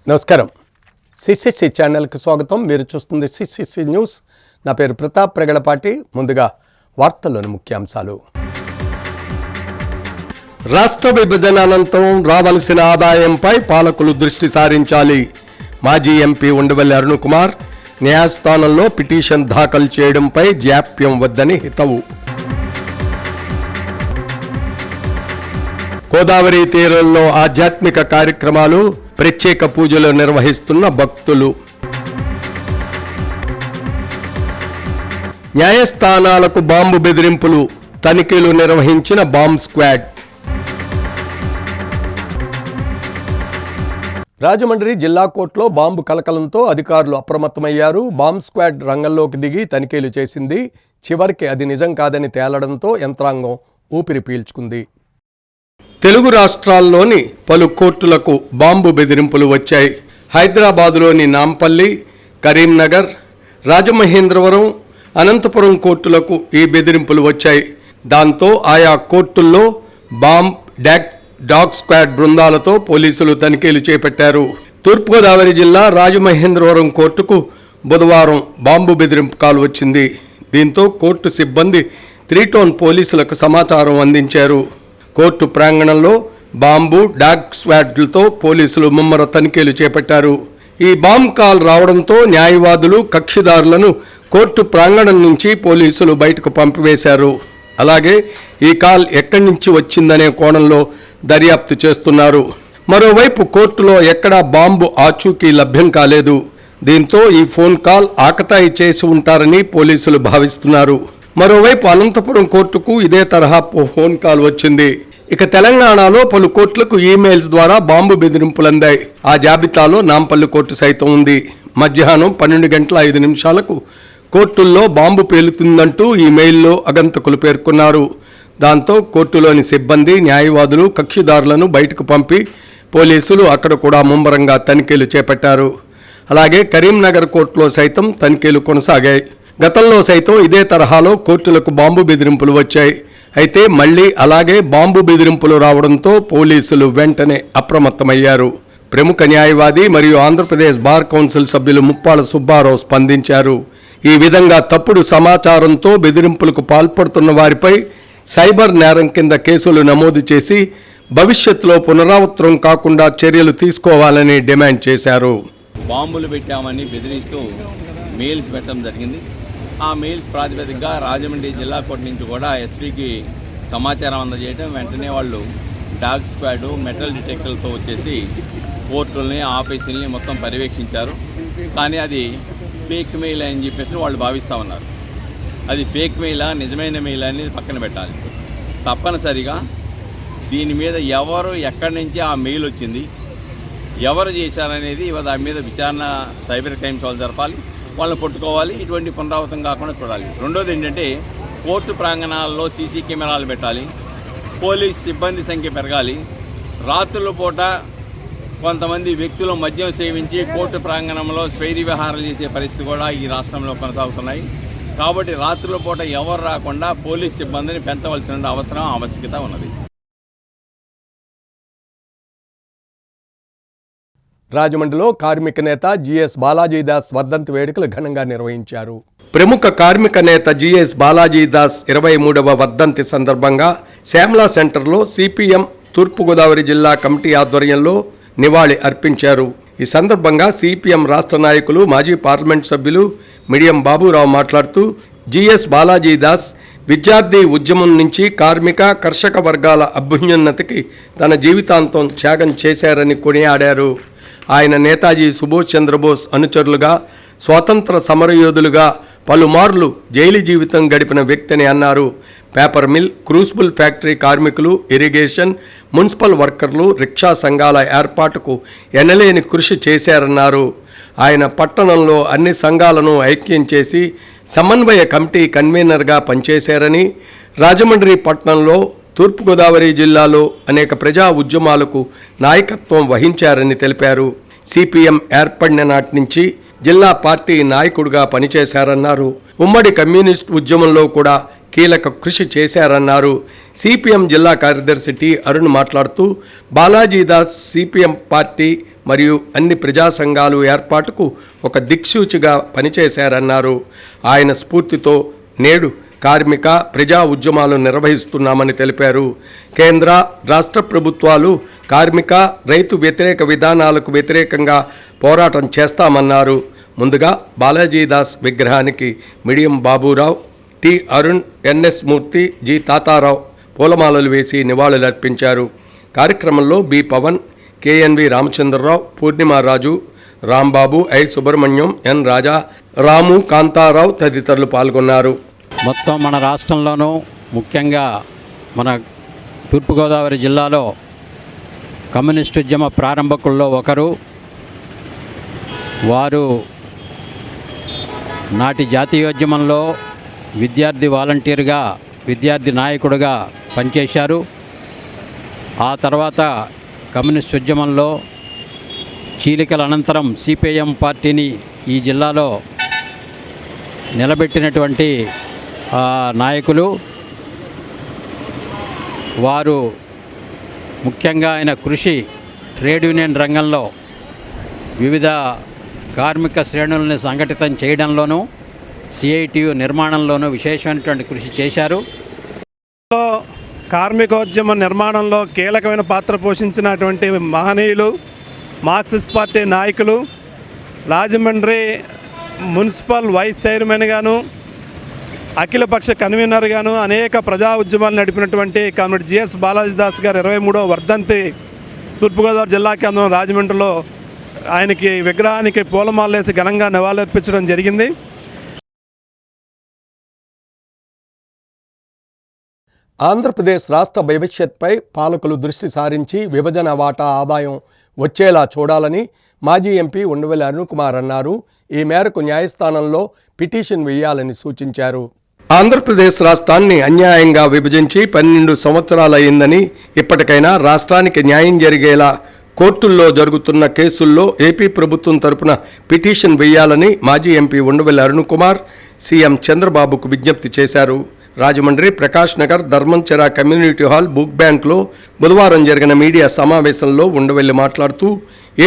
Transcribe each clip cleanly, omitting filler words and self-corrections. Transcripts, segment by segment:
నమస్కారం. సిసిసి ఛానల్కి స్వాగతం. మీరు చూస్తుంది సిసిసి న్యూస్. నా పేరు ప్రతాప్ ప్రగడపాటి. ముందుగా వార్తల్లోని ముఖ్యాంశాలు. రాష్ట్ర విభజన అనంతరం రావాల్సిన ఆదాయంపై పాలకులు దృష్టి సారించాలి. మాజీ ఎంపీ ఉండవల్లి అరుణ్ కుమార్ న్యాయస్థానంలో పిటిషన్ దాఖలు చేయడంపై జాప్యం వద్దని హితవు. గోదావరి తీరంలో ఆధ్యాత్మిక కార్యక్రమాలు, ప్రత్యేక పూజలు నిర్వహిస్తున్న భక్తులు. న్యాయస్థానాలకు బాంబు బెదిరింపులు, తనిఖీలు నిర్వహించిన బాంబ్ స్క్వాడ్. రాజమండ్రి జిల్లా కోర్టులో బాంబు కలకలంతో అధికారులు అప్రమత్తమయ్యారు. బాంబ్ స్క్వాడ్ రంగంలోకి దిగి తనిఖీలు చేసింది. చివరికి అది నిజం కాదని తేలడంతో యంత్రాంగం ఊపిరి పీల్చుకుంది. తెలుగు రాష్ట్రాల్లోని పలు కోర్టులకు బాంబు బెదిరింపులు వచ్చాయి. హైదరాబాదులోని నాంపల్లి, కరీంనగర్, రాజమహేంద్రవరం, అనంతపురం కోర్టులకు ఈ బెదిరింపులు వచ్చాయి. దాంతో ఆయా కోర్టుల్లో బాంబ్ డాగ్ స్క్వాడ్ బృందాలతో పోలీసులు తనిఖీలు చేపట్టారు. తూర్పుగోదావరి జిల్లా రాజమహేంద్రవరం కోర్టుకు బుధవారం బాంబు బెదిరింపు కాల్ వచ్చింది. దీంతో కోర్టు సిబ్బంది 3 టౌన్ పోలీసులకు సమాచారం అందించారు. కోర్టు ప్రాంగణంలో బాంబు డాగ్ స్క్వాడ్లతో పోలీసులు ముమ్మర తనిఖీలు చేపట్టారు. ఈ బాంబ్ కాల్ రావడంతో న్యాయవాదులు, కక్షిదారులను కోర్టు ప్రాంగణం నుంచి పోలీసులు బయటకు పంపివేశారు. అలాగే ఈ కాల్ ఎక్కడి నుంచి వచ్చిందనే కోణంలో దర్యాప్తు చేస్తున్నారు. మరోవైపు కోర్టులో ఎక్కడా బాంబు ఆచూకీ లభ్యం కాలేదు. దీంతో ఈ ఫోన్ కాల్ ఆకతాయి చేసి ఉంటారని పోలీసులు భావిస్తున్నారు. మరోవైపు అనంతపురం కోర్టుకు ఇదే తరహా ఫోన్ కాల్ వచ్చింది. ఇక తెలంగాణలో పలు కోర్టులకు ఈమెయిల్స్ ద్వారా బాంబు బెదిరింపులు అందాయి. ఆ జాబితాలో నాంపల్లి కోర్టు సైతం ఉంది. మధ్యాహ్నం 12:05 కోర్టుల్లో బాంబు పేలుతుందంటూ ఈమెయిల్లో అగంతకులు పేర్కొన్నారు. దాంతో కోర్టులోని సిబ్బంది, న్యాయవాదులు, కక్షిదారులను బయటకు పంపి పోలీసులు అక్కడ కూడా ముమ్మరంగా తనిఖీలు చేపట్టారు. అలాగే కరీంనగర్ కోర్టులో సైతం తనిఖీలు కొనసాగాయి. గతంలో సైతం ఇదే తరహాలో కోర్టులకు బాంబు బెదిరింపులు వచ్చాయి. అయితే మళ్లీ అలాగే బాంబు బెదిరింపులు రావడంతో పోలీసులు వెంటనే అప్రమత్తమయ్యారు. ప్రముఖ న్యాయవాది మరియు ఆంధ్రప్రదేశ్ బార్ కౌన్సిల్ సభ్యులు ముప్పాల సుబ్బారావు స్పందించారు. ఈ విధంగా తప్పుడు సమాచారంతో బెదిరింపులకు పాల్పడుతున్న వారిపై సైబర్ నేరం కింద కేసులు నమోదు చేసి భవిష్యత్తులో పునరావృతం కాకుండా చర్యలు తీసుకోవాలని డిమాండ్ చేశారు. బాంబులు పెట్టామని బెదిరిస్తూ మెయిల్స్ పెట్టడం జరిగింది. ఆ మెయిల్స్ ప్రాతిపదికగా రాజమండ్రి జిల్లా కోర్టు నుంచి కూడా ఎస్పీకి సమాచారం అందజేయడం, వెంటనే వాళ్ళు డాగ్ స్క్వాడ్, మెటల్ డిటెక్టర్లతో వచ్చేసి కోర్టుల్ని, ఆఫీసుల్ని మొత్తం పర్యవేక్షించారు. కానీ అది ఫేక్ మెయిల్ అని చెప్పేసి వాళ్ళు భావిస్తూ ఉన్నారు. అది ఫేక్ మెయిలా, నిజమైన మెయిల్ అనేది పక్కన పెట్టాలి. తప్పనిసరిగా దీని మీద ఎవరు, ఎక్కడి నుంచి ఆ మెయిల్ వచ్చింది, ఎవరు చేశారనేది దాని మీద విచారణ సైబర్ క్రైమ్స్ వాళ్ళు జరపాలి, వాళ్ళని పట్టుకోవాలి. ఇటువంటి పునరావృతం కాకుండా చూడాలి. రెండోది ఏంటంటే కోర్టు ప్రాంగణాల్లో సీసీ కెమెరాలు పెట్టాలి, పోలీస్ సిబ్బంది సంఖ్య పెరగాలి. రాత్రుల పూట కొంతమంది వ్యక్తులు మద్యం సేవించి కోర్టు ప్రాంగణంలో స్వైరీ విహారాలు చేసే పరిస్థితి కూడా ఈ రాష్ట్రంలో కొనసాగుతున్నాయి. కాబట్టి రాత్రుల పూట ఎవరు రాకుండా పోలీస్ సిబ్బందిని పెంచవలసిన ఆవశ్యకత ఉన్నది. రాజమండ్రిలో కార్మిక నేత జిఎస్ బాలాజీదాస్ వర్ధంతి వేడుకలు ఘనంగా నిర్వహించారు. ప్రముఖ కార్మిక నేత జిఎస్ బాలాజీదాస్ 23వ వర్ధంతి సందర్భంగా శ్యామలా సెంటర్లో సిపిఎం తూర్పుగోదావరి జిల్లా కమిటీ ఆధ్వర్యంలో నివాళి అర్పించారు. ఈ సందర్భంగా సిపిఎం రాష్ట్ర నాయకులు, మాజీ పార్లమెంట్ సభ్యులు మిడియం బాబురావు మాట్లాడుతూ జిఎస్ బాలాజీదాస్ విద్యార్థి ఉద్యమం నుంచి కార్మిక, కర్షక వర్గాల అభ్యున్నతికి తన జీవితాంతం త్యాగం చేశారని కొనియాడారు. ఆయన నేతాజీ సుభాష్ చంద్రబోస్ అనుచరులుగా, స్వాతంత్ర సమరయోధులుగా పలుమార్లు జైలు జీవితం గడిపిన వ్యక్తిని అన్నారు. పేపర్ మిల్, క్రూసిబుల్ ఫ్యాక్టరీ కార్మికులు, ఇరిగేషన్, మున్సిపల్ వర్కర్లు, రిక్షా సంఘాల ఏర్పాటుకు ఎనలేని కృషి చేశారన్నారు. ఆయన పట్టణంలో అన్ని సంఘాలను ఐక్యం చేసి సమన్వయ కమిటీ కన్వీనర్గా పనిచేశారని, రాజమండ్రి పట్టణంలో, తూర్పుగోదావరి జిల్లాలో అనేక ప్రజా ఉద్యమాలకు నాయకత్వం వహించారని తెలిపారు. సిపిఎం ఏర్పడిన నాటి నుంచి జిల్లా పార్టీ నాయకుడిగా పనిచేశారన్నారు. ఉమ్మడి కమ్యూనిస్ట్ ఉద్యమంలో కూడా కీలక కృషి చేశారన్నారు. సిపిఎం జిల్లా కార్యదర్శి టి అరుణ్ మాట్లాడుతూ బాలాజీదాస్ సిపిఎం పార్టీ మరియు అన్ని ప్రజా సంఘాలు ఏర్పాటుకు ఒక దిక్సూచిగా పనిచేశారన్నారు. ఆయన స్ఫూర్తితో నేడు కార్మిక ప్రజా ఉద్యమాలు నిర్వహిస్తున్నామని తెలిపారు. కేంద్ర రాష్ట్ర ప్రభుత్వాలు కార్మిక రైతు వ్యతిరేక విధానాలకు వ్యతిరేకంగా పోరాటం చేస్తామన్నారు. ముందుగా బాలాజీదాస్ విగ్రహానికి Midiyam Baburao, T Arun, N S Murthy, G Tatarao పూలమాలలు వేసి నివాళులర్పించారు. కార్యక్రమంలో B Pavan, K N V Ramachandrarao, Purnimaraju, Rambabu, I Subrahmanyam, N Raja, Ramu, Kantharao తదితరులు పాల్గొన్నారు. మొత్తం మన రాష్ట్రంలోనూ ముఖ్యంగా మన తూర్పుగోదావరి జిల్లాలో కమ్యూనిస్టు ఉద్యమ ప్రారంభకుల్లో ఒకరు. వారు నాటి జాతీయోద్యమంలో విద్యార్థి వాలంటీర్గా, విద్యార్థి నాయకుడిగా పనిచేశారు. ఆ తర్వాత కమ్యూనిస్ట్ ఉద్యమంలో చీలికల అనంతరం సిపిఐఎం పార్టీని ఈ జిల్లాలో నిలబెట్టినటువంటి నాయకులు. వారు ముఖ్యంగా ఆయన కృషి ట్రేడ్ యూనియన్ రంగంలో వివిధ కార్మిక శ్రేణులను సంఘటితం చేయడంలోనూ సిఐటియు నిర్మాణంలోనూ విశేషమైనటువంటి కృషి చేశారు. కార్మికోద్యమ నిర్మాణంలో కీలకమైన పాత్ర పోషించినటువంటి మహనీయులు, మార్క్సిస్ట్ పార్టీ నాయకులు, రాజమండ్రి మున్సిపల్ వైస్ చైర్మన్గాను, అఖిలపక్ష కన్వీనర్గాను అనేక ప్రజా ఉద్యమాలు నడిపినటువంటి కామ్రేడ్ జిఎస్ బాలాజీదాస్ గారు 23వ వర్ధంతి తూర్పుగోదావరి జిల్లా కేంద్రం రాజమండ్రిలో ఆయనకి విగ్రహానికి పూలమాలేసి ఘనంగా నివాళులర్పించడం జరిగింది. ఆంధ్రప్రదేశ్ రాష్ట్ర భవిష్యత్పై పాలకులు దృష్టి సారించి విభజన వాటా ఆదాయం వచ్చేలా చూడాలని మాజీ ఎంపీ ఉండవల్లి అరుణ్ కుమార్ అన్నారు. ఈ మేరకు న్యాయస్థానంలో పిటిషన్ వేయాలని సూచించారు. ఆంధ్రప్రదేశ్ రాష్ట్రాన్ని అన్యాయంగా విభజించి 12 సంవత్సరాలయ్యిందని, ఇప్పటికైనా రాష్ట్రానికి న్యాయం జరిగేలా కోర్టుల్లో జరుగుతున్న కేసుల్లో ఏపీ ప్రభుత్వం తరపున పిటిషన్ వేయాలని మాజీ ఎంపీ ఉండవల్లి అరుణ్ కుమార్ సీఎం చంద్రబాబుకు విజ్ఞప్తి చేశారు. Rajahmundry Prakash Nagar Dharmanchera community hall book బ్యాంక్లో బుధవారం జరిగిన మీడియా సమావేశంలో ఉండవల్లి మాట్లాడుతూ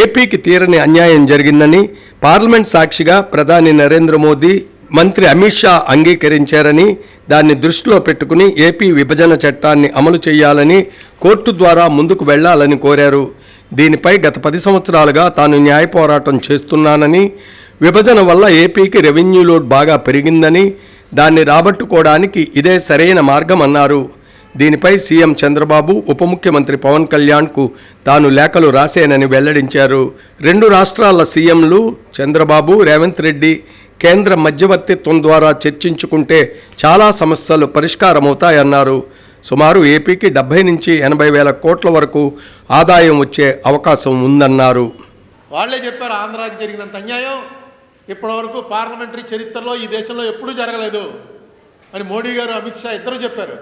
ఏపీకి తీరని అన్యాయం జరిగిందని, పార్లమెంట్ సాక్షిగా ప్రధాని నరేంద్ర మోదీ, మంత్రి అమిత్ షా అంగీకరించారని, దాన్ని దృష్టిలో పెట్టుకుని ఏపీ విభజన చట్టాన్ని అమలు చేయాలని కోర్టు ద్వారా ముందుకు వెళ్లాలని కోరారు. దీనిపై గత 10 సంవత్సరాలుగా తాను న్యాయ పోరాటం చేస్తున్నానని, విభజన వల్ల ఏపీకి రెవెన్యూ లోడ్ బాగా పెరిగిందని, దాన్ని రాబట్టుకోవడానికి ఇదే సరైన మార్గం అన్నారు. దీనిపై సీఎం చంద్రబాబు, ఉప ముఖ్యమంత్రి పవన్ కళ్యాణ్కు తాను లేఖలు రాసేనని వెల్లడించారు. 2 రాష్ట్రాల సీఎంలు చంద్రబాబు, రేవంత్ రెడ్డి కేంద్ర మధ్యవర్తిత్వం ద్వారా చర్చించుకుంటే చాలా సమస్యలు పరిష్కారమవుతాయన్నారు. సుమారు ఏపీకి 70 నుంచి 80 వేల కోట్ల వరకు ఆదాయం వచ్చే అవకాశం ఉందన్నారు. వాళ్లే చెప్పారు, ఆంధ్రాకి జరిగినంత అన్యాయం ఇప్పటివరకు పార్లమెంటరీ చరిత్రలో ఈ దేశంలో ఎప్పుడూ జరగలేదు అని మోడీ గారు, అమిత్ షా ఇద్దరు చెప్పారు.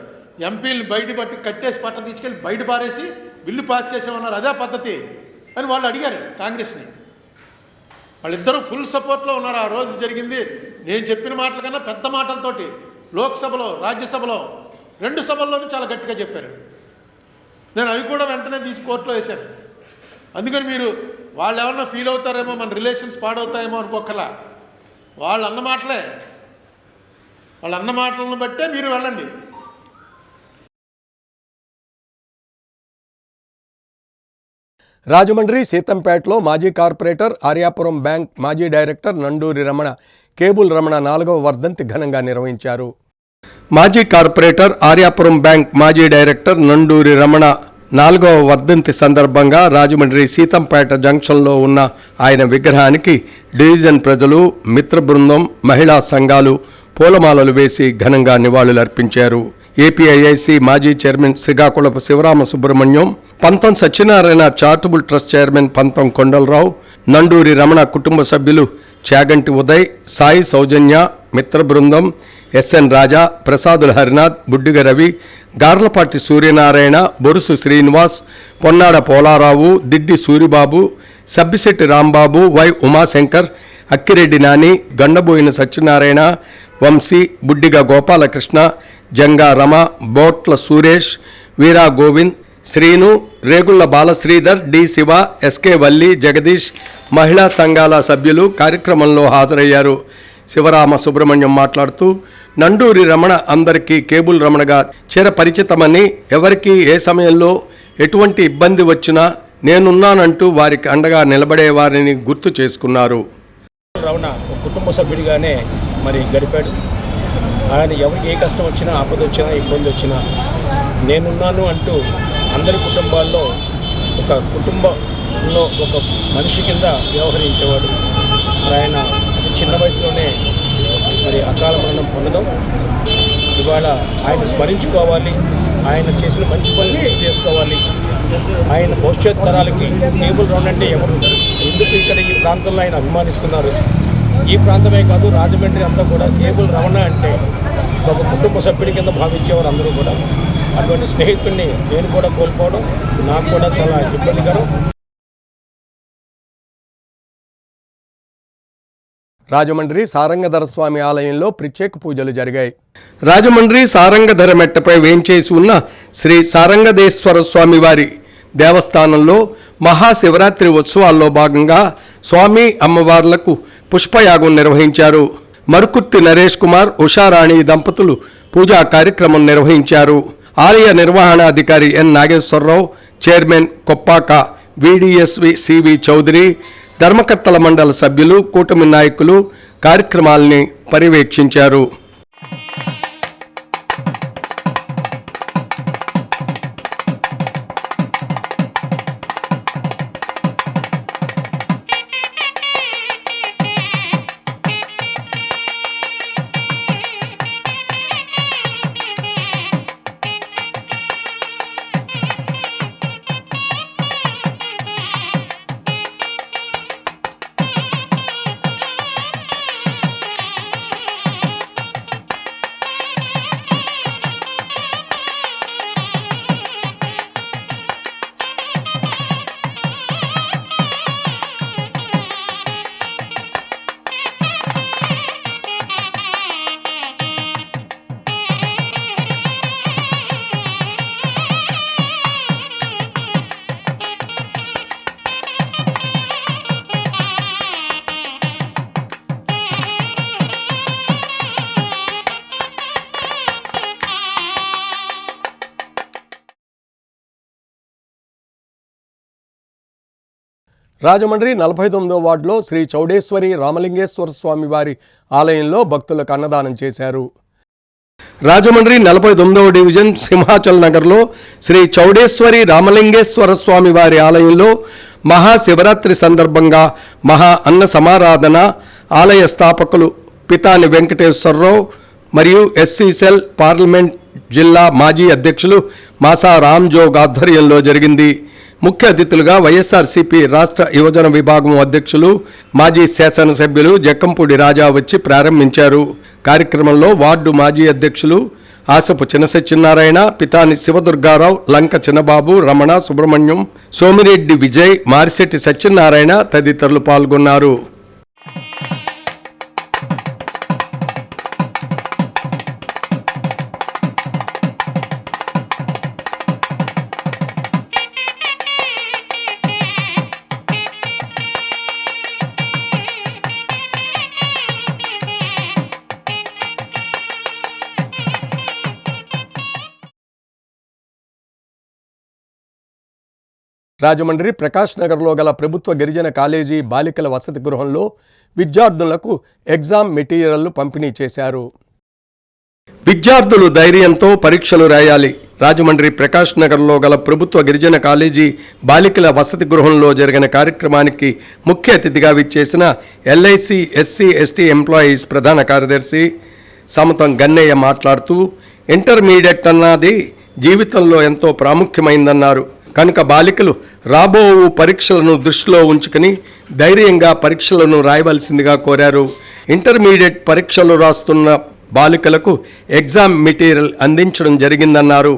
ఎంపీలు బయట పట్టి కట్టేసి పట్ట తీసుకెళ్ళి బయట పారేసి బిల్లు పాస్ చేసామన్నారు. అదే పద్ధతి అని వాళ్ళు అడిగారు కాంగ్రెస్ని. వాళ్ళిద్దరూ ఫుల్ సపోర్ట్లో ఉన్నారు. ఆ రోజు జరిగింది నేను చెప్పిన మాటల కన్నా పెద్ద మాటలతోటి లోక్సభలో, రాజ్యసభలో 2 సభల్లోనూ చాలా గట్టిగా చెప్పారు. నేను అవి కూడా వెంటనే తీసి కోర్టులో వేశాను. అందుకని మీరు వాళ్ళు ఏమన్నా ఫీల్ అవుతారేమో, మన రిలేషన్స్ పాడవుతాయేమో అనుకోకలా. వాళ్ళు అన్న మాటలే, వాళ్ళ అన్న మాటలను బట్టే మీరు వెళ్ళండి. రాజమండ్రి సీతంపేటలో మాజీ కార్పొరేటర్, ఆర్యాపురం బ్యాంక్ మాజీ డైరెక్టర్ నండూరి రమణ, కేబుల్ రమణ 4వ వర్ధంతి ఘనంగా నిర్వహించారు. మాజీ కార్పొరేటర్, ఆర్యాపురం బ్యాంక్ మాజీ డైరెక్టర్ నండూరి రమణ 4వ వర్ధంతి సందర్భంగా రాజమండ్రి సీతంపేట జంక్షన్లో ఉన్న ఆయన విగ్రహానికి డివిజన్ ప్రజలు, మిత్ర బృందం, మహిళా సంఘాలు పూలమాలలు వేసి ఘనంగా నివాళులర్పించారు. ఏపీఐఐసి మాజీ చైర్మన్ శ్రీకాకుళపు శివరామ సుబ్రహ్మణ్యం, పంతం సత్యనారాయణ చారిటబుల్ ట్రస్ట్ చైర్మన్ పంతం కొండలరావు, నండూరి రమణ కుటుంబ సభ్యులు చాగంటి ఉదయ్, సాయి సౌజన్య, మిత్ర బృందం, S N Raja, Prasadula Harinath, Buddiga Ravi, Garlapati Suryanarayana, Borusu Srinivas, Ponnada Polarao, Diddi Suribabu, Sabbisetti Rambabu, Y Umashankar, Akkireddy Nani, Gandaboina Satyanarayana, Vamsi, Buddiga Gopalakrishna, Janga Rama, Botla Suresh, Veera Govind, Srinu, Regulla Balasridhar, D Siva, S K Valli, Jagadish, మహిళా సంఘాల సభ్యులు కార్యక్రమంలో హాజరయ్యారు. శివరామ సుబ్రహ్మణ్యం మాట్లాడుతూ నండూరి రమణ అందరికీ కేబుల్ రమణగా చిరపరిచితమని, ఎవరికి ఏ సమయంలో ఎటువంటి ఇబ్బంది వచ్చినా నేనున్నానంటూ వారికి అండగా నిలబడేవారిని గుర్తు చేసుకున్నారు. రమణ ఒక కుటుంబ సభ్యుడిగానే మరి గడిపాడు. ఆయన ఎవరికి ఏ కష్టం వచ్చినా, ఆపద వచ్చినా, ఇబ్బంది వచ్చినా నేనున్నాను అంటూ అందరి కుటుంబాల్లో ఒక కుటుంబంలో ఒక మనిషి కింద వ్యవహరించేవాడు. మరి ఆయన అతి చిన్న వయసులోనే మరి అకాల మరణం పొందడం, ఇవాళ ఆయన స్మరించుకోవాలి, ఆయన చేసిన మంచి పనులు చేసుకోవాలి. ఆయన భవిష్యత్ తరాలకి కేబుల్ రమణ అంటే ఎవరు, ఎందుకు ఇక్కడ ఈ ప్రాంతంలో ఆయన అభిమానిస్తున్నారు, ఈ ప్రాంతమే కాదు రాజమండ్రి అంతా కూడా కేబుల్ రమణ అంటే ఒక కుటుంబ సభ్యుడి కింద భావించేవారు అందరూ కూడా. అటువంటి స్నేహితుడిని నేను కూడా కోల్పోవడం నాకు కూడా చాలా ఇబ్బందికరం. రాజమండ్రి సారంగధర స్వామి ఆలయంలో ప్రత్యేక పూజలు జరిగాయి. రాజమండ్రి సారంగధర మెట్టపై వేంచేసి ఉన్న శ్రీ సారంగధేశ్వర స్వామి వారి దేవస్థానంలో మహాశివరాత్రి ఉత్సవాల్లో భాగంగా స్వామి అమ్మవార్లకు పుష్పయాగం నిర్వహించారు. మరుకుర్తి నరేష్ కుమార్, ఉషారాణి దంపతులు పూజా కార్యక్రమం నిర్వహించారు. ఆలయ నిర్వహణాధికారి ఎన్ నాగేశ్వరరావు, చైర్మన్ కొప్పాక విడిఎస్వి సివి చౌదరి, ధర్మకర్తల మండల సభ్యులు, కూటమి నాయకులు కార్యక్రమాల్ని పర్యవేక్షించారు. రాజమండ్రి 49వ వార్డులో శ్రీ చౌడేశ్వరి రామలింగేశ్వర స్వామి వారి ఆలయంలో భక్తులకు అన్నదానం చేశారు. రాజమండ్రి 49వ డివిజన్ సింహాచల్ నగర్లో శ్రీ చౌడేశ్వరి రామలింగేశ్వర స్వామి వారి ఆలయంలో మహాశివరాత్రి సందర్భంగా మహా అన్న సమారాధన ఆలయ స్థాపకులు పితాని వెంకటేశ్వరరావు మరియు ఎస్సీ సెల్ పార్లమెంట్ జిల్లా మాజీ అధ్యక్షులు మాసా రామ్జోగ్ ఆధ్వర్యంలో జరిగింది. ముఖ్య అతిథులుగా వైఎస్ఆర్సీపీ రాష్ట్ర యువజన విభాగం అధ్యక్షులు మాజీ శాసనసభ్యులు జక్కంపూడి రాజా వచ్చి ప్రారంభించారు. కార్యక్రమంలో వార్డు మాజీ అధ్యక్షులు ఆసపు చినసత్యనారాయణ, పితాని శివదుర్గారావు, లంక చిన్నబాబు, రమణ, సుబ్రహ్మణ్యం, సోమిరెడ్డి విజయ్, మారిశెట్టి సత్యనారాయణ తదితరులు పాల్గొన్నారు. రాజమండ్రి ప్రకాష్ నగర్లో గల ప్రభుత్వ గిరిజన కాలేజీ బాలికల వసతి గృహంలో విద్యార్థులకు ఎగ్జామ్ మెటీరియల్లు పంపిణీ చేశారు. విద్యార్థులు ధైర్యంతో పరీక్షలు రాయాలి. రాజమండ్రి ప్రకాష్ నగర్లో గల ప్రభుత్వ గిరిజన కాలేజీ బాలికల వసతి గృహంలో జరిగిన కార్యక్రమానికి ముఖ్య అతిథిగా విచ్చేసిన ఎల్ఐసి ఎస్సీ ఎస్టీ ఎంప్లాయీస్ ప్రధాన కార్యదర్శి సమతం గన్నయ్య మాట్లాడుతూ ఇంటర్మీడియట్ అన్నది జీవితంలో ఎంతో ప్రాముఖ్యమైందన్నారు. కనుక బాలికలు రాబో పరీక్షలను దృష్టిలో ఉంచుకుని ధైర్యంగా పరీక్షలను రాయవలసిందిగా కోరారు. ఇంటర్మీడియట్ పరీక్షలు రాస్తున్న బాలికలకు ఎగ్జామ్ మెటీరియల్ అందించడం జరిగిందన్నారు.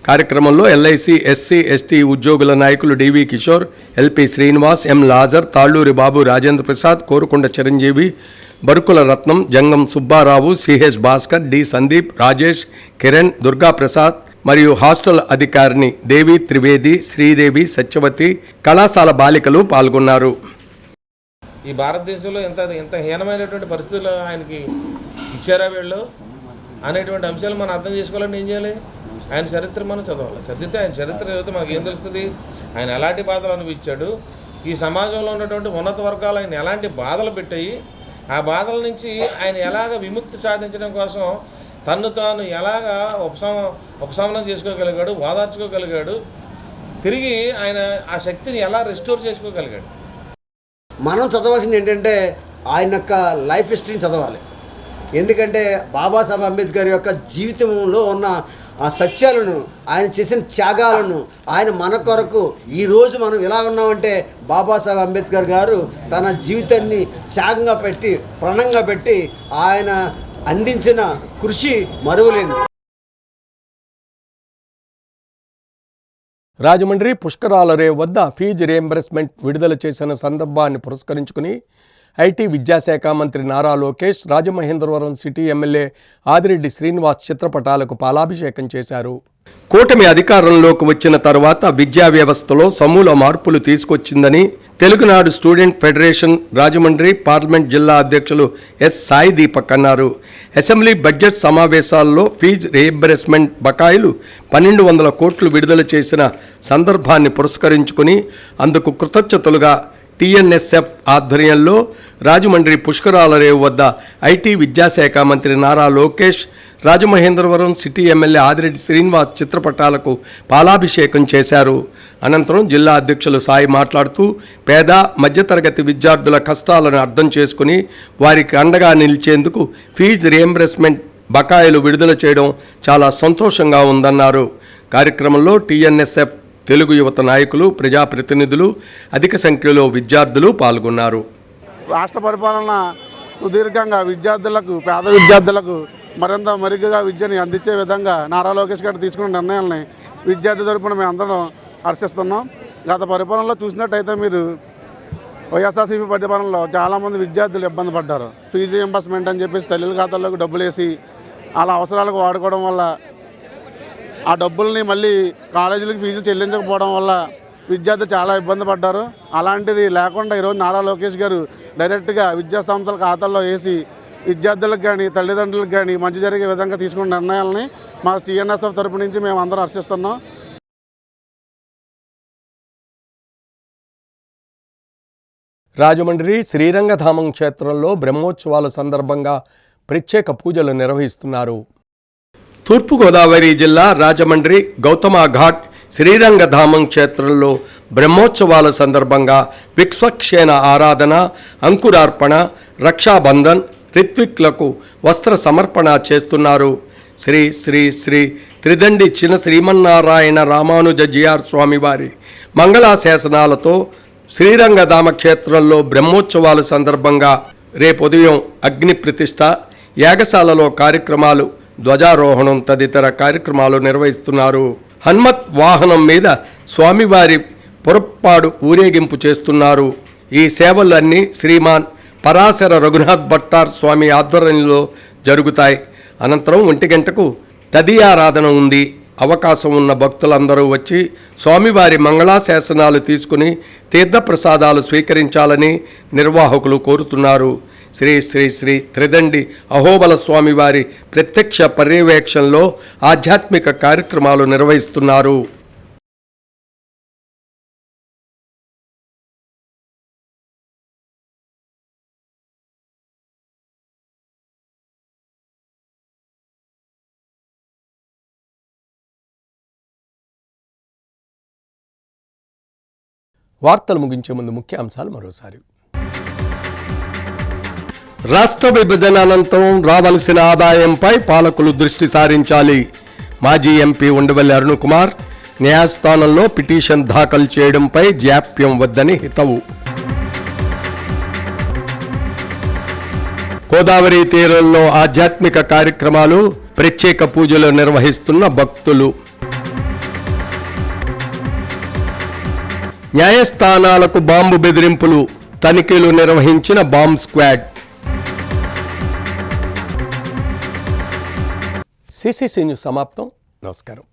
కార్యక్రమంలో ఎల్ఐసి ఎస్సీ ఎస్టీ ఉద్యోగుల నాయకులు డివి కిషోర్, ఎల్పి శ్రీనివాస్, ఎం లాజర్, తాళ్ళూరి బాబు, రాజేంద్ర ప్రసాద్, కోరుకొండ చిరంజీవి, బరుకుల రత్నం, జంగం సుబ్బారావు, సిహెచ్ భాస్కర్, డి సందీప్, రాజేష్, కిరణ్, దుర్గా ప్రసాద్, మరియు హాస్టల్ అధికారిని దేవి త్రివేది, శ్రీదేవి, సత్యవతి, కళాశాల బాలికలు పాల్గొన్నారు. ఈ భారతదేశంలో ఎంత హీనమైనటువంటి పరిస్థితులు ఆయనకి ఇచ్చారా వీళ్ళు అనేటువంటి అంశాలు మనం అర్థం చేసుకోవాలని ఏం చేయాలి? ఆయన చరిత్ర మనం చదవాలి. చదివితే ఆయన చరిత్ర చదివితే మనకి ఏం తెలుస్తుంది? ఆయన ఎలాంటి బాధలు అనిపించాడు, ఈ సమాజంలో ఉన్నటువంటి ఉన్నత వర్గాలు ఆయన ఎలాంటి బాధలు పెట్టాయి, ఆ బాధల నుంచి ఆయన ఎలాగ విముక్తి సాధించడం కోసం తన్ను తాను ఎలాగ ఉపశమనం చేసుకోగలిగాడు, ఓదార్చుకోగలిగాడు, తిరిగి ఆయన ఆ శక్తిని ఎలా రెస్టోర్ చేసుకోగలిగాడు. మనం చదవాల్సింది ఏంటంటే ఆయన యొక్క లైఫ్ హిస్టరీని చదవాలి. ఎందుకంటే బాబాసాహెబ్ అంబేద్కర్ యొక్క జీవితంలో ఉన్న ఆ సత్యాలను, ఆయన చేసిన త్యాగాలను, ఆయన మన కొరకు ఈరోజు మనం ఎలా ఉన్నామంటే బాబాసాహెబ్ అంబేద్కర్ గారు తన జీవితాన్ని త్యాగంగా పెట్టి, ప్రణంగా పెట్టి ఆయన అందించిన కృషి మరువలేనిది. రాజమండ్రి పుష్కరాల రేవు వద్ద ఫీజు రియంబర్స్మెంట్ విడుదల చేసిన సందర్భాన్ని పురస్కరించుకుని ఐటీ విద్యాశాఖ మంత్రి నారా లోకేష్ రాజమహేంద్రవరం సిటీ ఎమ్మెల్యే ఆదిరెడ్డి శ్రీనివాస్ చిత్రపటాలకు పాలాభిషేకం చేశారు. కూటమి అధికారంలోకి వచ్చిన తర్వాత విద్యా వ్యవస్థలో సమూల మార్పులు తీసుకొచ్చిందని Telugunadu student federation Rajahmundry parliament జిల్లా అధ్యక్షులు ఎస్ సాయి దీపక్ అన్నారు. అసెంబ్లీ బడ్జెట్ సమావేశాల్లో ఫీజు రీయింబర్స్మెంట్ బకాయిలు 1200 కోట్లు విడుదల చేసిన సందర్భాన్ని పురస్కరించుకుని అందుకు కృతజ్ఞతలుగా టీఎన్ఎస్ఎఫ్ ఆధ్వర్యంలో రాజమండ్రి పుష్కరాల రేవు వద్ద ఐటీ విద్యాశాఖ మంత్రి నారా లోకేష్, రాజమహేంద్రవరం సిటీ ఎమ్మెల్యే ఆదిరెడ్డి శ్రీనివాస్ చిత్రపటాలకు పాలాభిషేకం చేశారు. అనంతరం జిల్లా అధ్యక్షులు సాయి మాట్లాడుతూ పేద మధ్యతరగతి విద్యార్థుల కష్టాలను అర్థం చేసుకుని వారికి అండగా నిలిచేందుకు ఫీజు రియంబర్స్మెంట్ బకాయిలు విడుదల చేయడం చాలా సంతోషంగా ఉందన్నారు. కార్యక్రమంలో టీఎన్ఎస్ఎఫ్ తెలుగు యువత నాయకులు, ప్రజాప్రతినిధులు, అధిక సంఖ్యలో విద్యార్థులు పాల్గొన్నారు. రాష్ట్ర పరిపాలన సుదీర్ఘంగా విద్యార్థులకు, పేద విద్యార్థులకు మరింత మెరుగ్గా విద్యని అందించే విధంగా నారా లోకేష్ గారు తీసుకున్న నిర్ణయాలని విద్యార్థి తరపున మేము అందరం హర్షిస్తున్నాం. గత పరిపాలనలో చూసినట్టయితే మీరు వైఎస్ఆర్సీపీ పరిపాలనలో చాలామంది విద్యార్థులు ఇబ్బంది పడ్డారు. ఫీజు రియంబర్స్మెంట్ అని చెప్పేసి తల్లుల ఖాతాల్లోకి డబ్బులు వేసి అలా అవసరాలకు వాడుకోవడం వల్ల ఆ డబ్బుల్ని మళ్ళీ కాలేజీలకు ఫీజులు చెల్లించకపోవడం వల్ల విద్యార్థులు చాలా ఇబ్బంది పడ్డారు. అలాంటిది లేకుండా ఈరోజు నారా లోకేష్ గారు డైరెక్ట్గా విద్యాసంస్థల ఖాతాల్లో వేసి విద్యార్థులకు కానీ తల్లిదండ్రులకు కానీ మంచి జరిగే విధంగా తీసుకున్న నిర్ణయాలని మా టీఎన్ఎస్ఎఫ్ తరపు నుంచి మేము అందరం హర్షిస్తున్నాం. రాజమండ్రి శ్రీరంగధామం క్షేత్రంలో బ్రహ్మోత్సవాల సందర్భంగా ప్రత్యేక పూజలు నిర్వహిస్తున్నారు. తూర్పుగోదావరి జిల్లా రాజమండ్రి గౌతమ ఘాట్ శ్రీరంగధామం క్షేత్రంలో బ్రహ్మోత్సవాల సందర్భంగా విశ్వక్షేణ ఆరాధన, అంకురార్పణ, రక్షాబంధన్, రిత్విక్లకు వస్త్ర సమర్పణ చేస్తున్నారు. శ్రీ శ్రీ శ్రీ త్రిదండి చిన శ్రీమన్నారాయణ రామానుజ జిఆర్ స్వామివారి మంగళాశాసనాలతో శ్రీరంగధామ క్షేత్రంలో బ్రహ్మోత్సవాల సందర్భంగా రేపు ఉదయం అగ్ని ప్రతిష్ఠ, యాగశాలలో కార్యక్రమాలు, ధ్వజారోహణం తదితర కార్యక్రమాలు నిర్వహిస్తున్నారు. హనుమత్ వాహనం మీద స్వామివారి పురప్పాడు ఊరేగింపు చేస్తున్నారు. ఈ సేవలన్నీ శ్రీమాన్ పరాశర రఘునాథ్ భట్టార్ స్వామి ఆధ్వర్యంలో జరుగుతాయి. అనంతరం 1 గంటకు తదియారాధన ఉంది. అవకాశం ఉన్న భక్తులందరూ వచ్చి స్వామివారి మంగళాశాసనాలు తీసుకుని తీర్థప్రసాదాలు స్వీకరించాలని నిర్వాహకులు కోరుతున్నారు. శ్రీ శ్రీ శ్రీ త్రిదండి అహోబల స్వామివారి ప్రత్యక్ష పర్యవేక్షణలో ఆధ్యాత్మిక కార్యక్రమాలు నిర్వహిస్తున్నారు. వార్తలు ముగించే ముందు ముఖ్యాంశాలు మరోసారి. రాష్ట్ర విభజన అనంతరం రావాల్సిన ఆదాయంపై పాలకులు దృష్టి సారించాలి. మాజీ ఎంపీ ఉండవల్లి అరుణ్ కుమార్ న్యాయస్థానంలో పిటిషన్ దాఖలు చేయడంపై జాప్యం వద్దని హితవు. గోదావరి తీరంలో ఆధ్యాత్మిక కార్యక్రమాలు, ప్రత్యేక పూజలు నిర్వహిస్తున్న భక్తులు. న్యాయస్థానాలకు బాంబు బెదిరింపులు, తనిఖీలు నిర్వహించిన బాంబ్ స్క్వాడ్. సిసిసి న్యూస్ సమాప్తం. నమస్కారం.